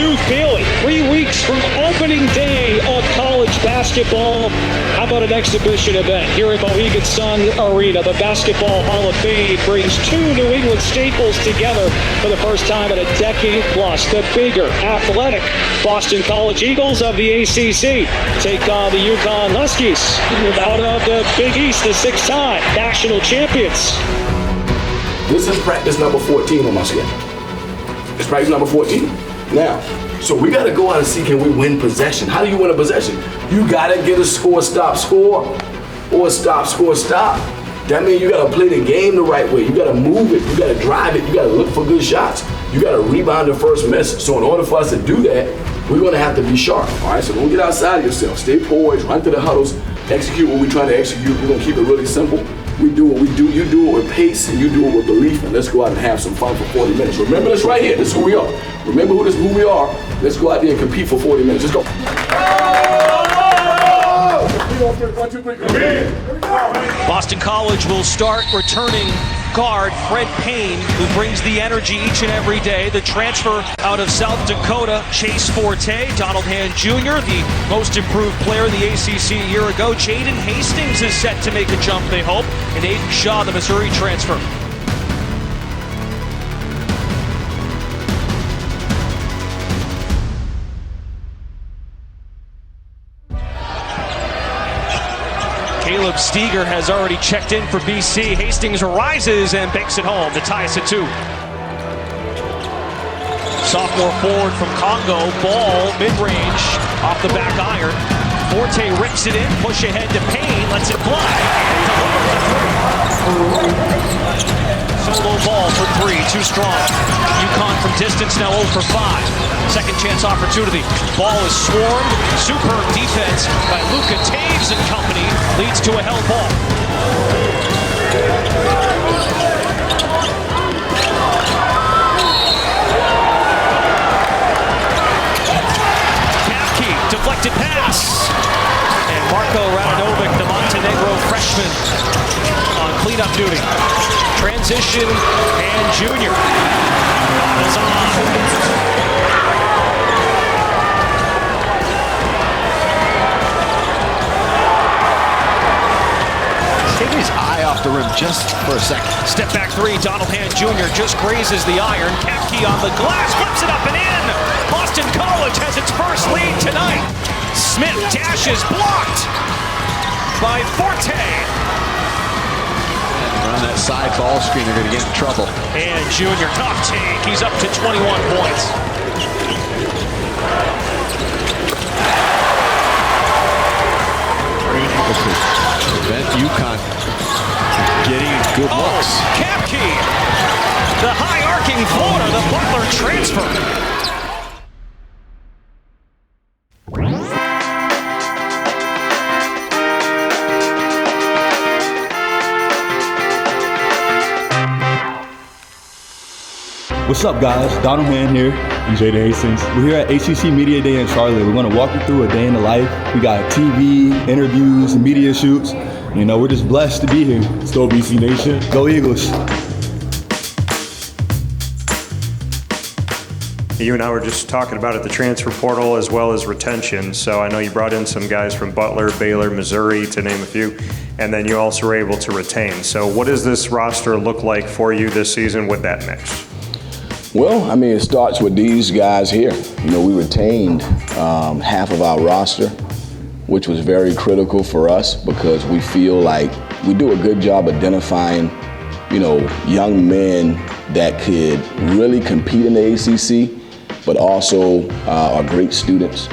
new feeling. 3 weeks from opening day of college basketball. How about an exhibition event here at Mohegan Sun Arena? The Basketball Hall of Fame brings two New England staples together for the first time in a decade plus. The bigger, athletic Boston College Eagles of the ACC take on the UConn Huskies out of the Big East, the six-time national champions. This is practice number 14 on my schedule. It's practice number 14. Now, so we got to go out and see, can we win possession? How do you win a possession? You got to get a score, stop, score, or stop, score, stop. That means you got to play the game the right way. You got to move it. You got to drive it. You got to look for good shots. You got to rebound the first miss. So in order for us to do that, we're going to have to be sharp. All right, so don't get outside of yourself. Stay poised, run to the huddles, execute what we're trying to execute. We're going to keep it really simple. We do what we do. You do it with pace, and you do it with belief, and let's go out and have some fun for 40 minutes. Remember this right here. This is who we are. Remember who we are. Let's go out there and compete for 40 minutes. Let's go. 1, 2, 3, Boston College will start returning guard Fred Payne, who brings the energy each and every day. The transfer out of South Dakota, Chase Forte, Donald Hand Jr., the most improved player in the ACC a year ago. Jaden Hastings is set to make a jump, they hope, and Aiden Shaw, the Missouri transfer. Caleb Steger has already checked in for BC. Hastings rises and banks it home to tie us at 2. Sophomore forward from Congo, ball mid-range off the back iron. Forte rips it in, push ahead to Payne, lets it fly, and delivers. Solo ball for 3, too strong. UConn from distance now 0 for 5. Second chance opportunity. Ball is swarmed. Superb defense by Luka Taves and company leads to a held ball. Kapke, deflected pass. And Marko Radanovic, the Montenegro freshman, on cleanup duty. Transition and Junior. Is on. Take his eye off the rim just for a second. Step back 3, Donald Hand Jr. just grazes the iron. Kapke on the glass, flips it up and in. Boston College has its first lead tonight. Smith dashes, blocked by Forte. Run that side ball screen, they're going to get in trouble. And Junior, tough take. He's up to 21 points. Prevent UConn getting good looks. Kapke, the high arcing floater, the Butler transfer. What's up, guys? Donald Hand here. I'm Jaden Hastings. We're here at ACC Media Day in Charlotte. We're going to walk you through a day in the life. We got TV, interviews, and media shoots. You know, we're just blessed to be here. Let's go, BC Nation. Go Eagles. You and I were just talking about it, the transfer portal as well as retention. So I know you brought in some guys from Butler, Baylor, Missouri, to name a few, and then you also were able to retain. So what does this roster look like for you this season with that mix? Well, I mean, it starts with these guys here. You know, we retained half of our roster, which was very critical for us because we feel like we do a good job identifying, you know, young men that could really compete in the ACC, but also are great students,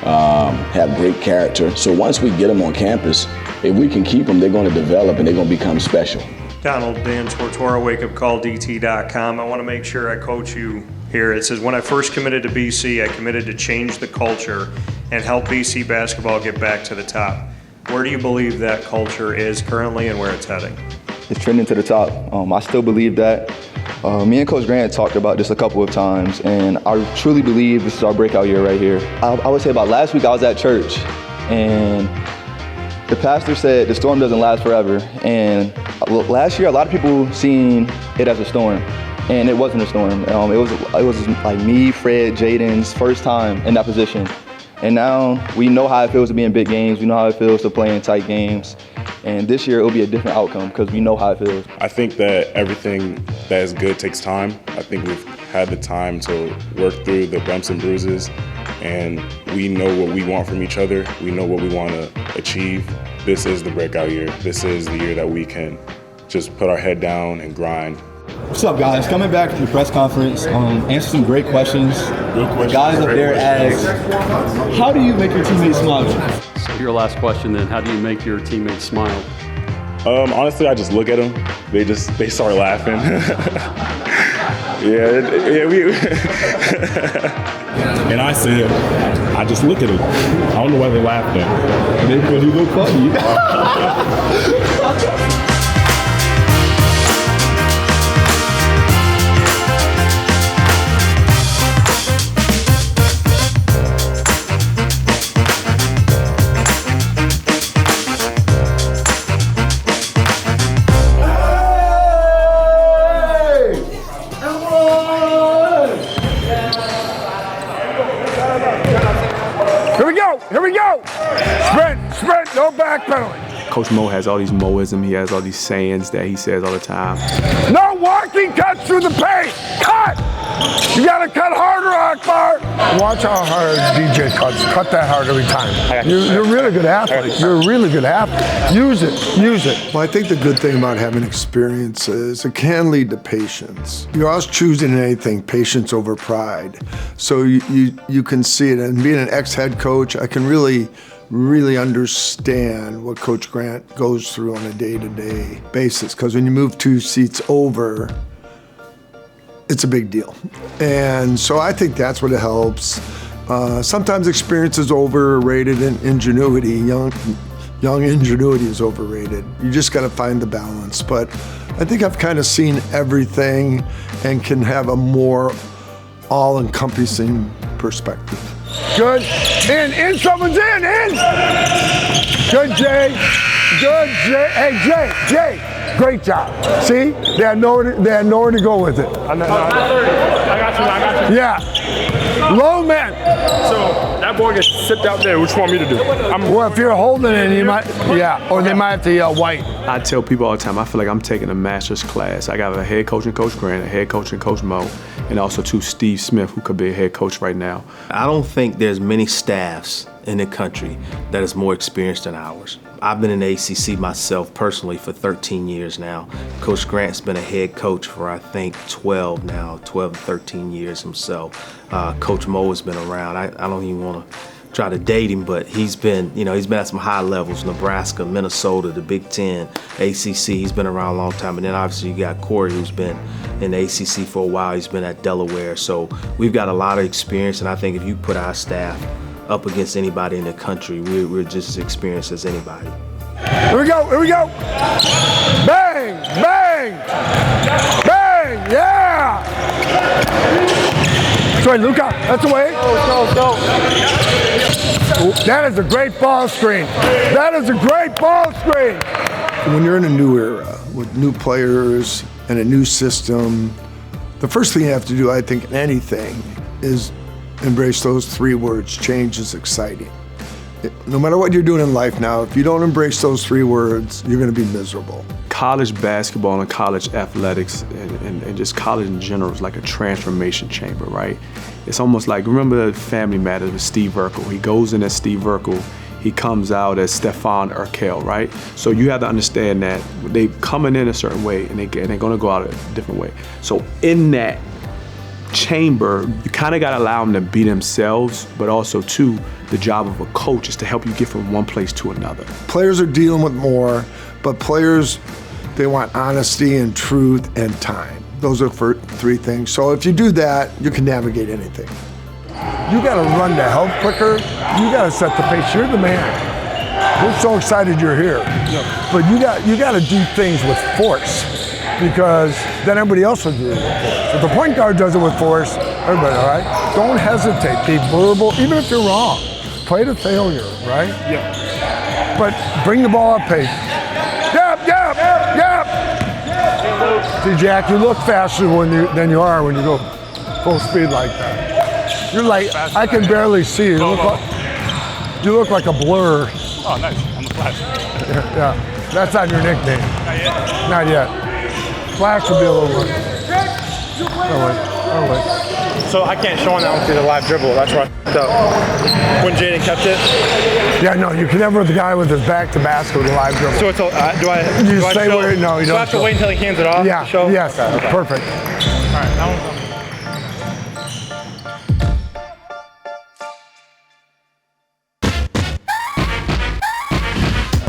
have great character. So once we get them on campus, if we can keep them, they're going to develop and they're going to become special. Donald, Dan Tortora, wakeupcalldt.com. I want to make sure I quote you here. It says, when I first committed to BC, I committed to change the culture and help BC basketball get back to the top. Where do you believe that culture is currently and where it's heading? It's trending to the top. I still believe that. Me and Coach Grant talked about this a couple of times, and I truly believe this is our breakout year right here. I would say about last week I was at church, and the pastor said the storm doesn't last forever. And last year, a lot of people seen it as a storm. and it wasn't a storm. It was like me, Fred, Jaden's first time in that position. And now we know how it feels to be in big games. We know how it feels to play in tight games. And this year it'll be a different outcome because we know how it feels. I think that everything that is good takes time. I think we've had the time to work through the bumps and bruises, and we know what we want from each other. We know what we want to achieve. This is the breakout year. This is the year that we can just put our head down and grind. What's up, guys? Coming back from the press conference, answer some great questions. Good questions. Guys up there asked, how do you make your teammates smile? So your last question then, how do you make your teammates smile? Honestly, I just look at them. They start laughing. And I said, I just look at them. I don't know why they laughed at. Maybe because you look funny. Here we go! Sprint, no backpedaling. Coach Mo has all these Moisms, he has all these sayings that he says all the time. No walking cuts through the paint! Cut! You gotta cut harder, Akbar! Watch how hard DJ cuts. Cut that hard every time. You're a really good athlete. You're a really good athlete. Use it. Well, I think the good thing about having experience is it can lead to patience. You're always choosing anything, patience over pride. So you can see it. And being an ex-head coach, I can really understand what Coach Grant goes through on a day-to-day basis. Because when you move 2 seats over, it's a big deal. And so I think that's what it helps. Sometimes experience is overrated and ingenuity. Young ingenuity is overrated. You just got to find the balance. But I think I've kind of seen everything and can have a more all-encompassing perspective. Good. In. Someone's in. Good, Jay. Hey, Jay. Great job. See? They had nowhere to go with it. I got you. Yeah. Low man. So that boy gets sipped out there. What you want me to do? Well, if you're holding it, you might, or they might have to yell white. I tell people all the time, I feel like I'm taking a master's class. I got a head coach in Coach Grant, a head coach in Coach Mo, and also 2 Steve Smith, who could be a head coach right now. I don't think there's many staffs in the country that is more experienced than ours. I've been in the ACC myself personally for 13 years now. Coach Grant's been a head coach for I think 12 to 13 years himself. Coach Mo has been around. I don't even want to try to date him, but he's been at some high levels, Nebraska, Minnesota, the Big Ten, ACC. He's been around a long time. And then obviously you got Corey, who's been in the ACC for a while. He's been at Delaware. So we've got a lot of experience, and I think if you put our staff up against anybody in the country, we're just as experienced as anybody. Here we go. Bang, yeah! Sorry, Luca, that's away. Go. That is a great ball screen. When you're in a new era with new players and a new system, the first thing you have to do, I think, in anything is embrace those 3 words: change is exciting. No matter what you're doing in life now, if you don't embrace those 3 words, you're going to be miserable. College basketball and college athletics and just college in general is like a transformation chamber, right? It's almost like, remember Family Matters with Steve Urkel? He goes in as Steve Urkel, he comes out as Stefan Urkel, right? So you have to understand that they coming in a certain way and they're going to go out a different way. So in that chamber, you kind of got to allow them to be themselves, but also too, the job of a coach is to help you get from one place to another. Players are dealing with more, but players, they want honesty and truth and time. Those are 3 things. So if you do that, you can navigate anything. You got to run the help quicker. You got to set the pace. You're the man. We're so excited you're here. But you got to do things with force, because then everybody else will do it with force. If the point guard does it with force, everybody, all right? Don't hesitate. Be verbal, even if you're wrong. Play to failure, right? Yeah. But bring the ball up pace. Yep. See, Jack, you look faster than you are when you go full speed like that. You're like, I can barely see you. You look like a blur. Oh, nice. I'm the Flash. Yeah, that's not your nickname. Not yet. Not yet. Flash would be a little more. No way. So I can't show him that one through the live dribble. That's why I f***ed up. When Jaden kept it. Yeah, no, you can never with the guy with his back to basket with a live dribble. So it's do I You do I stay show, where, no, you do don't. I have to wait until he hands it off? Yeah, To show? yes, Okay. perfect. All right, that one's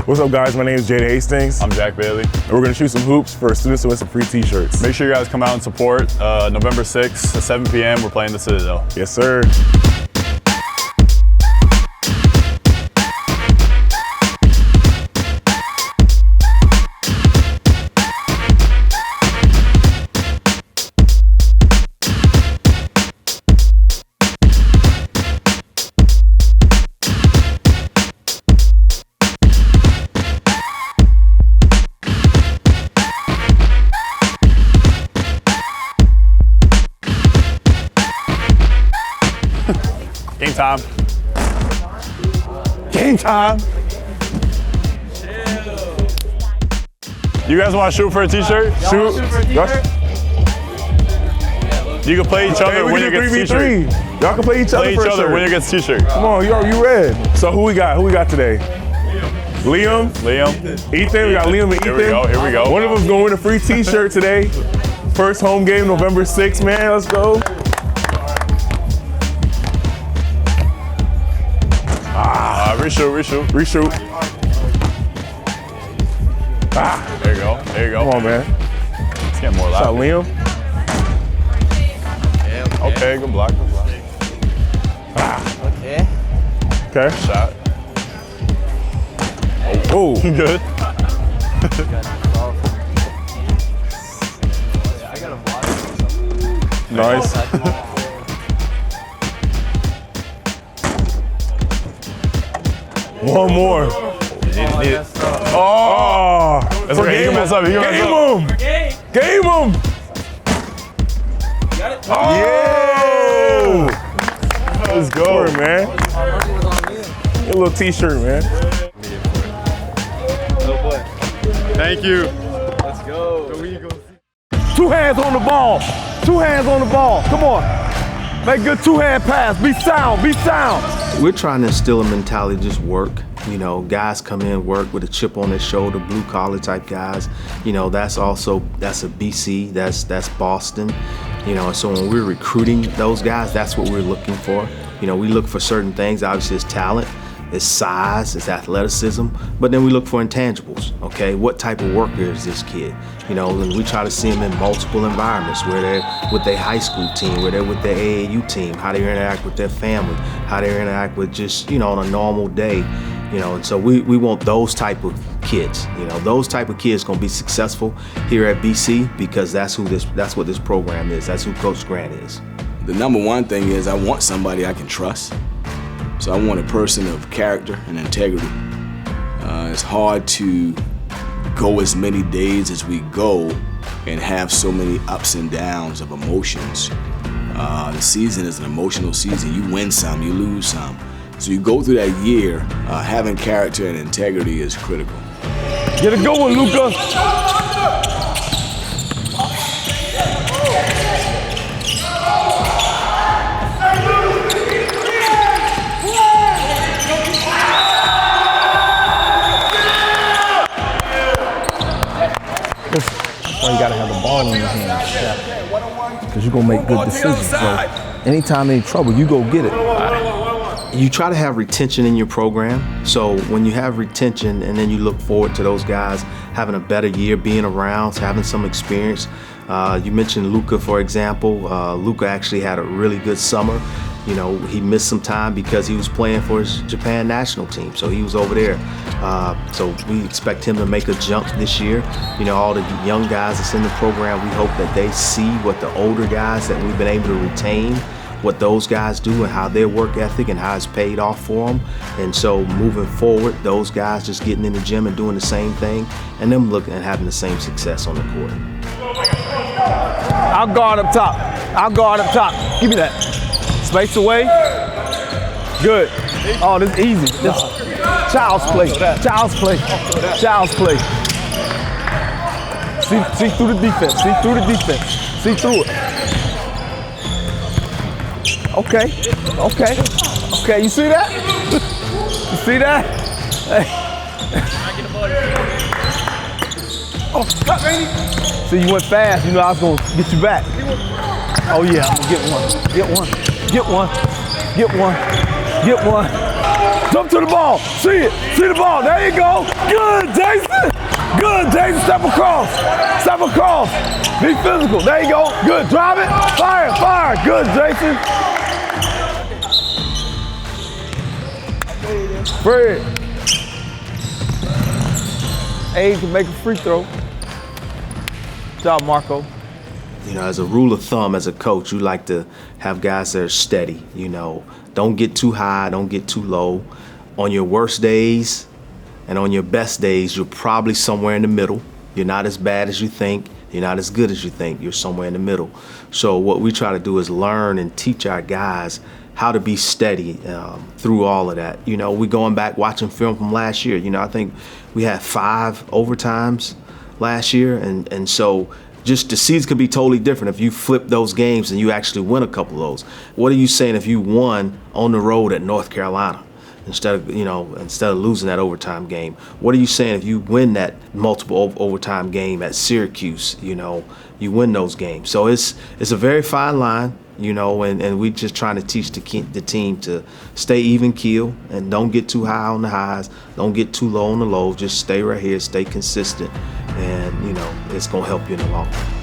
What's up, guys? My name is Jaden Hastings. I'm Jack Bailey. And we're going to shoot some hoops for students to win some free t-shirts. Make sure you guys come out and support. November 6th at 7 p.m. We're playing the Citadel. Yes, sir. Game time. Game time. You guys want to shoot for a t-shirt? Shoot. You can play each other when you get the t-shirt. Y'all can play each other for a shirt. when you get the t-shirt. Come on, you red. So who we got? Who we got today? Liam. Ethan. We got Liam and Ethan. Here we go. One of them's gonna win a free t-shirt today. First home game, November 6th, man. Let's go. Reshoot. There you go. Come on, man. It's getting more loud. Shot Liam. Okay, good block. Okay. Shot. Oh. Good. Nice. One more. Oh! That's okay. You can mess up. Game him! Oh! Yeah! Let's go, man. Get a little t-shirt, man. Thank you. Let's go. Two hands on the ball. Come on. Make a good two-hand pass. Be sound. We're trying to instill a mentality to just work. You know, guys come in, work with a chip on their shoulder, blue collar type guys. You know, that's a BC, that's Boston. You know, so when we're recruiting those guys, that's what we're looking for. You know, we look for certain things. Obviously, it's talent, it's size, it's athleticism, but then we look for intangibles, okay? What type of worker is this kid? You know, and we try to see them in multiple environments, where they're with their high school team, where they're with their AAU team, how they interact with their family, how they interact with just, you know, on a normal day. You know, and so we want those type of kids. You know, those type of kids gonna be successful here at BC because that's what this program is. That's who Coach Grant is. The number one thing is I want somebody I can trust. So I want a person of character and integrity. It's hard to go as many days as we go and have so many ups and downs of emotions. The season is an emotional season. You win some, you lose some. So you go through that year, having character and integrity is critical. Get a good one, Luka. Well, you gotta have the ball in your hands, because you're gonna make good decisions. So anytime there's trouble, you go get it. You try to have retention in your program. So when you have retention and then you look forward to those guys having a better year, being around, having some experience. You mentioned Luka, for example. Luka actually had a really good summer. You know, he missed some time because he was playing for his Japan national team. So he was over there. So we expect him to make a jump this year. You know, all the young guys that's in the program, we hope that they see what the older guys that we've been able to retain, what those guys do and how their work ethic and how it's paid off for them. And so moving forward, those guys just getting in the gym and doing the same thing and them looking and having the same success on the court. I'll guard up top. I'll guard up top. Give me that. Space away. Good. Oh, this is easy. This child's play. Child's play. Child's play. See through the defense. See through the defense. See through it. Okay. Okay. Okay. You see that? You see that? Hey. Oh, stop, Randy. See, you went fast. You know I was gonna get you back. Oh yeah, I'm gonna get one. Get one. Get one. Get one. Get one. Jump to the ball. See it. See the ball. There you go. Good, Jason. Good, Jason. Step across. Step across. Be physical. There you go. Good. Drive it. Fire. Fire. Good, Jason. Fred. A can make a free throw. Good job, Marco. You know, as a rule of thumb, as a coach, you like to have guys that are steady. You know, don't get too high, don't get too low. On your worst days and on your best days, you're probably somewhere in the middle. You're not as bad as you think. You're not as good as you think. You're somewhere in the middle. So what we try to do is learn and teach our guys how to be steady through all of that. You know, we're going back watching film from last year. You know, I think we had 5 overtimes last year, and so just the seeds could be totally different if you flip those games and you actually win a couple of those. What are you saying if you won on the road at North Carolina instead of losing that overtime game? What are you saying if you win that multiple overtime game at Syracuse? You know, you win those games. So it's a very fine line, you know, and we just trying to teach the team to stay even keel and don't get too high on the highs, don't get too low on the lows. Just stay right here, stay consistent, and you know it's gonna help you in the long run.